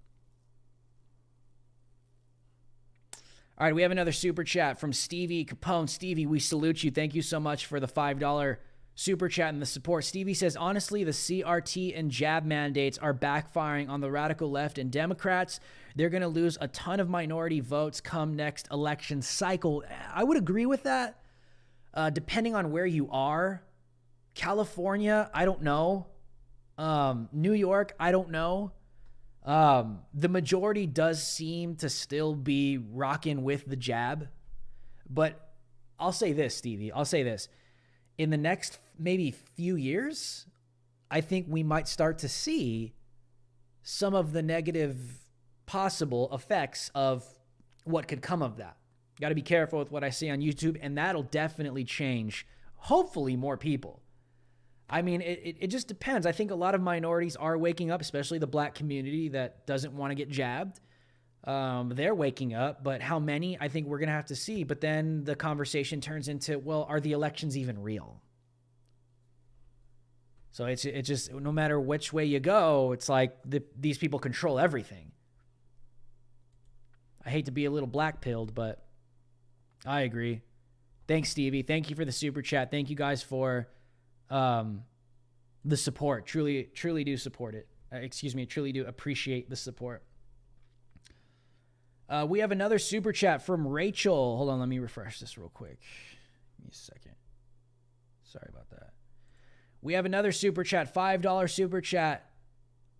All right, we have another super chat from Stevie Capone. Stevie, we salute you. Thank you so much for the $5 super chat and the support. Stevie says, honestly, the CRT and jab mandates are backfiring on the radical left and Democrats. They're going to lose a ton of minority votes come next election cycle. I would agree with that, depending on where you are. California, I don't know. New York, I don't know. The majority does seem to still be rocking with the jab, but I'll say this, Stevie, in the next maybe few years, I think we might start to see some of the negative possible effects of what could come of that. Got to be careful with what I see on YouTube, and that'll definitely change, hopefully, more people. I mean, it just depends. I think a lot of minorities are waking up, especially the black community that doesn't want to get jabbed. They're waking up, but how many? I think we're going to have to see. But then the conversation turns into, well, are the elections even real? So it's just, no matter which way you go, it's like these people control everything. I hate to be a little black-pilled, but I agree. Thanks, Stevie. Thank you for the super chat. Thank you guys for the support. Truly do support it. Truly do appreciate the support. We have another super chat from Rachel. Hold on, let me refresh this real quick. Give me a second. Sorry about that. We have another super chat, $5 super chat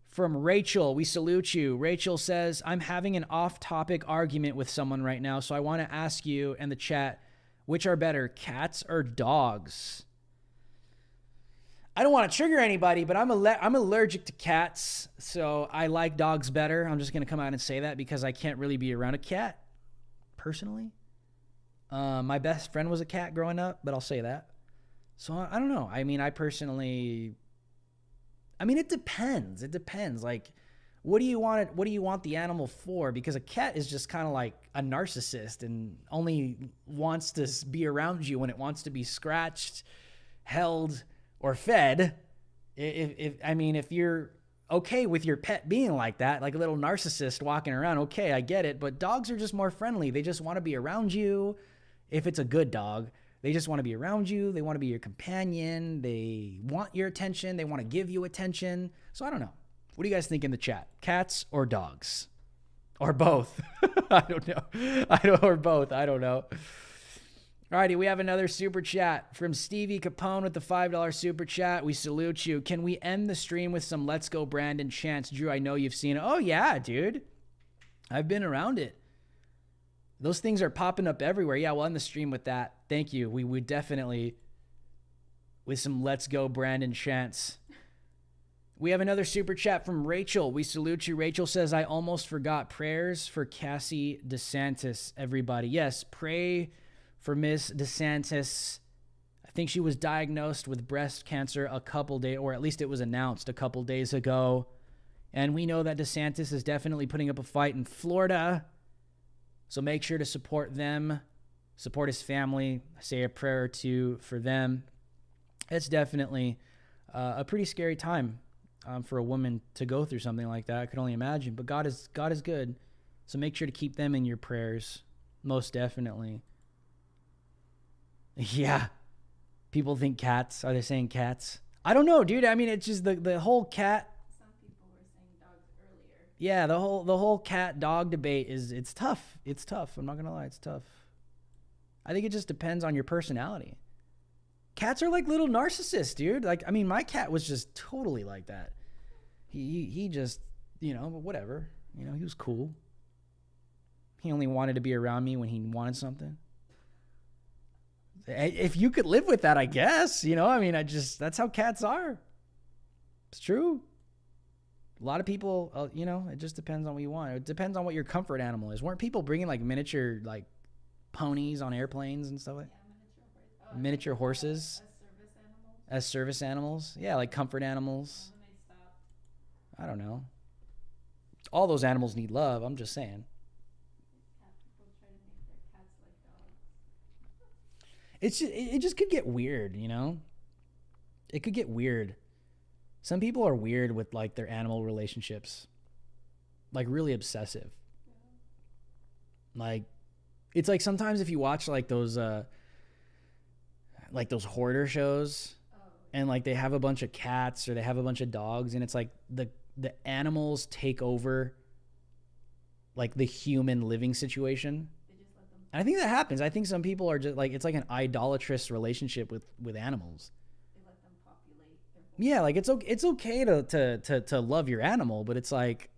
from Rachel. We salute you. Rachel says, I'm having an off-topic argument with someone right now, so I want to ask you and the chat, which are better, cats or dogs? I don't want to trigger anybody, but I'm allergic to cats, so I like dogs better. I'm just going to come out and say that because I can't really be around a cat, personally. My best friend was a cat growing up, but I'll say that. So I don't know. I mean, it depends. It depends. Like, what do you want the animal for? Because a cat is just kind of like a narcissist and only wants to be around you when it wants to be scratched, held, or fed. If you're okay with your pet being like that, like a little narcissist walking around, okay, I get it. But dogs are just more friendly. They just want to be around you. If it's a good dog, they just want to be around you. They want to be your companion. They want your attention. They want to give you attention. So I don't know. What do you guys think in the chat? Cats or dogs? Or both? I don't know. Or both. I don't know. Alrighty, we have another super chat from Stevie Capone with the $5 super chat. We salute you. Can we end the stream with some Let's Go Brandon chants? Drew, I know you've seen it. Oh, yeah, dude. I've been around it. Those things are popping up everywhere. Yeah, we'll end the stream with that. Thank you. We would definitely, with some Let's Go Brandon chants. We have another super chat from Rachel. We salute you. Rachel says, I almost forgot prayers for Cassie DeSantis, everybody. Yes, pray for Miss DeSantis. I think she was diagnosed with breast cancer a couple days, or at least it was announced a couple days ago. And we know that DeSantis is definitely putting up a fight in Florida. So make sure to support them, support his family, say a prayer or two for them. It's definitely a pretty scary time for a woman to go through something like that. I could only imagine, but God is good. So make sure to keep them in your prayers, most definitely. Yeah. People think cats. Are they saying cats? I don't know, dude. I mean, it's just the whole cat. Some people were saying dogs earlier. Yeah, the whole cat dog debate it's tough. It's tough. I'm not going to lie. It's tough. I think it just depends on your personality. Cats are like little narcissists, dude. Like, I mean, my cat was just totally like that. He just, whatever. He was cool. He only wanted to be around me when he wanted something. If you could live with that, I guess, that's how cats are. It's true. A lot of people, it just depends on what you want. It depends on what your comfort animal is. Weren't people bringing like miniature, like ponies on airplanes and stuff like that? Yeah, miniature horses. As service animals. Yeah, like comfort animals. When they stopped. I don't know. All those animals need love. I'm just saying. People try to make their cats like dogs. It just could get weird, It could get weird. Some people are weird with like their animal relationships. Like really obsessive. Yeah. Like it's like sometimes if you watch like those hoarder shows and like they have a bunch of cats or they have a bunch of dogs and it's like the animals take over like the human living situation. And I think that happens. I think some people are just like, it's like an idolatrous relationship with animals. They let them populate their whole Yeah, like it's okay to love your animal, but it's like,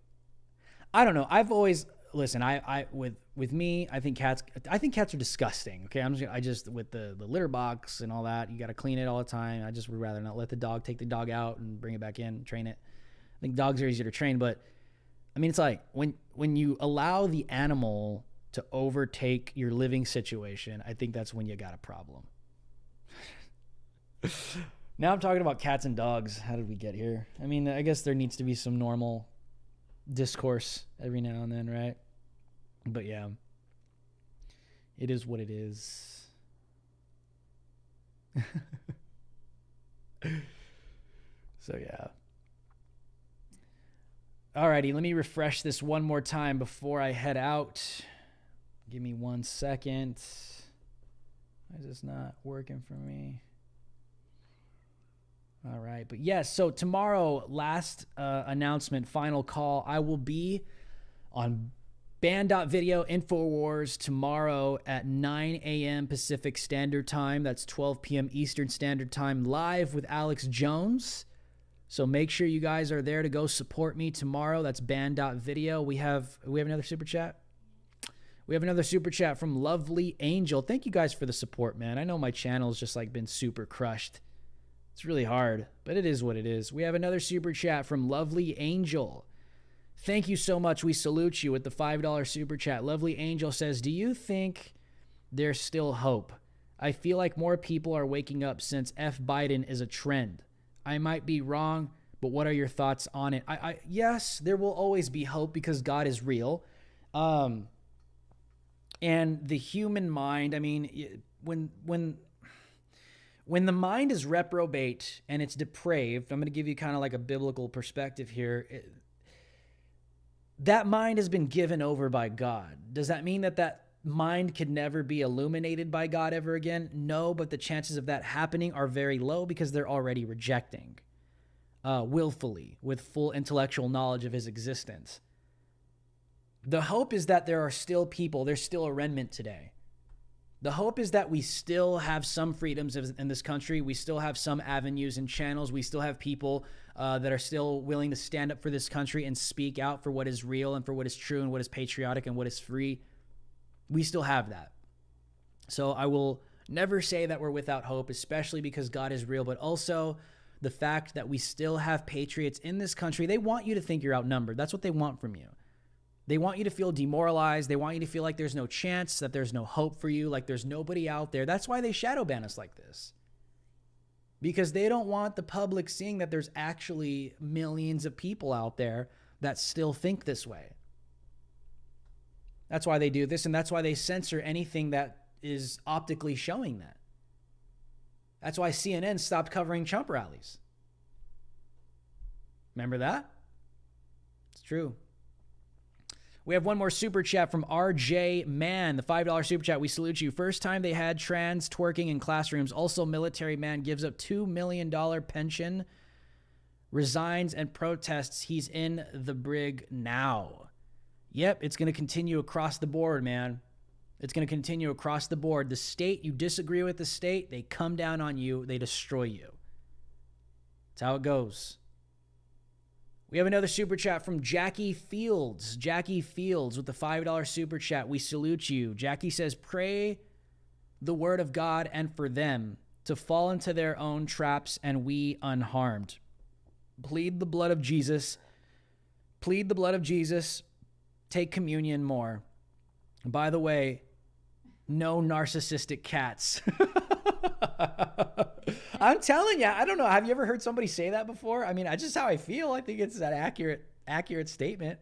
I don't know. I've always listen. I with me, I think cats are disgusting. Okay, I just with the litter box and all that, you got to clean it all the time. I just would rather not let the dog take the dog out and bring it back in, train it. I think dogs are easier to train, but I mean, it's like when you allow the animal to overtake your living situation, I think that's when you got a problem. Now I'm talking about cats and dogs. How did we get here? I mean, I guess there needs to be some normal discourse every now and then, right? But yeah, it is what it is. So yeah. Alrighty, let me refresh this one more time before I head out. Give me 1 second. Why is this not working for me? All right, but yes, so tomorrow, last announcement, final call. I will be on Band.video InfoWars tomorrow at 9 a.m. Pacific Standard Time. That's 12 p.m. Eastern Standard Time, live with Alex Jones. So make sure you guys are there to go support me tomorrow. That's Band.video. We have another super chat. We have another super chat from Lovely Angel. Thank you guys for the support, man. I know my channel's just like been super crushed. It's really hard, but it is what it is. We have another super chat from Lovely Angel. Thank you so much. We salute you with the $5 super chat. Lovely Angel says, do you think there's still hope? I feel like more people are waking up since F. Biden is a trend. I might be wrong, but what are your thoughts on it? Yes, there will always be hope because God is real. And the human mind, I mean, when the mind is reprobate and it's depraved, I'm going to give you kind of like a biblical perspective here. That mind has been given over by God. Does that mean that mind could never be illuminated by God ever again? No, but the chances of that happening are very low because they're already rejecting willfully with full intellectual knowledge of his existence. The hope is that there are still people, there's still a remnant today. The hope is that we still have some freedoms in this country. We still have some avenues and channels. We still have people that are still willing to stand up for this country and speak out for what is real and for what is true and what is patriotic and what is free. We still have that. So I will never say that we're without hope, especially because God is real, but also the fact that we still have patriots in this country. They want you to think you're outnumbered. That's what they want from you. They want you to feel demoralized. They want you to feel like there's no chance, that there's no hope for you, like there's nobody out there. That's why they shadow ban us like this. Because they don't want the public seeing that there's actually millions of people out there that still think this way. That's why they do this, and that's why they censor anything that is optically showing that. That's why CNN stopped covering Trump rallies. Remember that? It's true. We have one more super chat from RJ Man, the $5 super chat. We salute you. First time they had trans twerking in classrooms. Also, military man gives up $2 million pension, resigns and protests. He's in the brig now. Yep, it's going to continue across the board, man. It's going to continue across the board. The state, you disagree with the state, they come down on you, they destroy you. That's how it goes. We have another super chat from Jackie Fields. Jackie Fields with the $5 super chat. We salute you. Jackie says, pray the word of God and for them to fall into their own traps and we unharmed. Plead the blood of Jesus. Plead the blood of Jesus. Take communion more. By the way, no narcissistic cats. I'm telling you, I don't know. Have you ever heard somebody say that before? I mean, that's just how I feel. I think it's an accurate statement.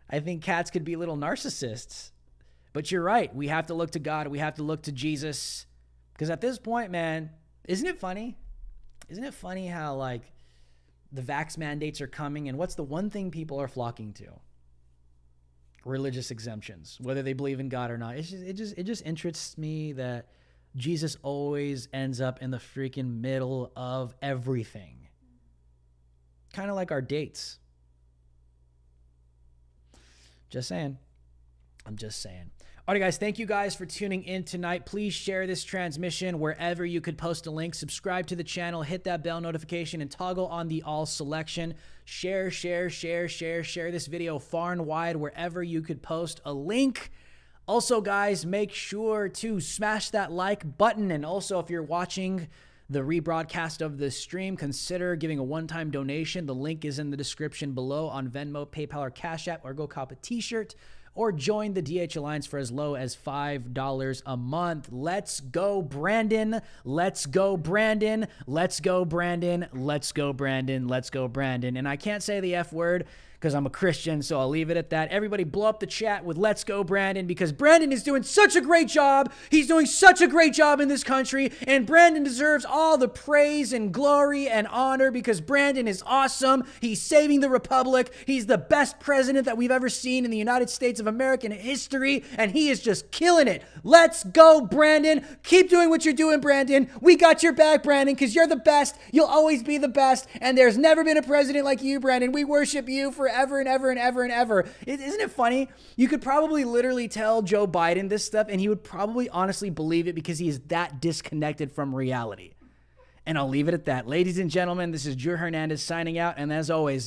I think cats could be little narcissists. But you're right. We have to look to God. We have to look to Jesus. Because at this point, man, isn't it funny? Isn't it funny how, like, the vax mandates are coming, and what's the one thing people are flocking to? Religious exemptions, whether they believe in God or not. It just interests me that Jesus always ends up in the freaking middle of everything. Kind of like our dates. Just saying. I'm just saying. All right, guys, thank you guys for tuning in tonight. Please share this transmission wherever you could post a link. Subscribe to the channel, hit that bell notification, and toggle on the all selection. Share this video far and wide wherever you could post a link. Also, guys, make sure to smash that like button. And also, if you're watching the rebroadcast of this stream, consider giving a one-time donation. The link is in the description below on Venmo, PayPal, or Cash App, or go cop a t-shirt. Or join the DH Alliance for as low as $5 a month. Let's go, Brandon. Let's go, Brandon. Let's go, Brandon. Let's go, Brandon. Let's go, Brandon. And I can't say the F word because I'm a Christian, so I'll leave it at that. Everybody blow up the chat with "Let's go, Brandon," because Brandon is doing such a great job. He's doing such a great job in this country, and Brandon deserves all the praise and glory and honor because Brandon is awesome. He's saving the republic. He's the best president that we've ever seen in the United States of American history, and he is just killing it. Let's go, Brandon. Keep doing what you're doing, Brandon. We got your back, Brandon, because you're the best. You'll always be the best, and there's never been a president like you, Brandon. We worship you forever and ever and ever and ever. Isn't it funny? You could probably literally tell Joe Biden this stuff, and he would probably honestly believe it because he is that disconnected from reality. And I'll leave it at that. Ladies and gentlemen, this is Drew Hernandez signing out, and as always,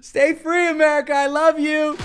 stay free, America. I love you.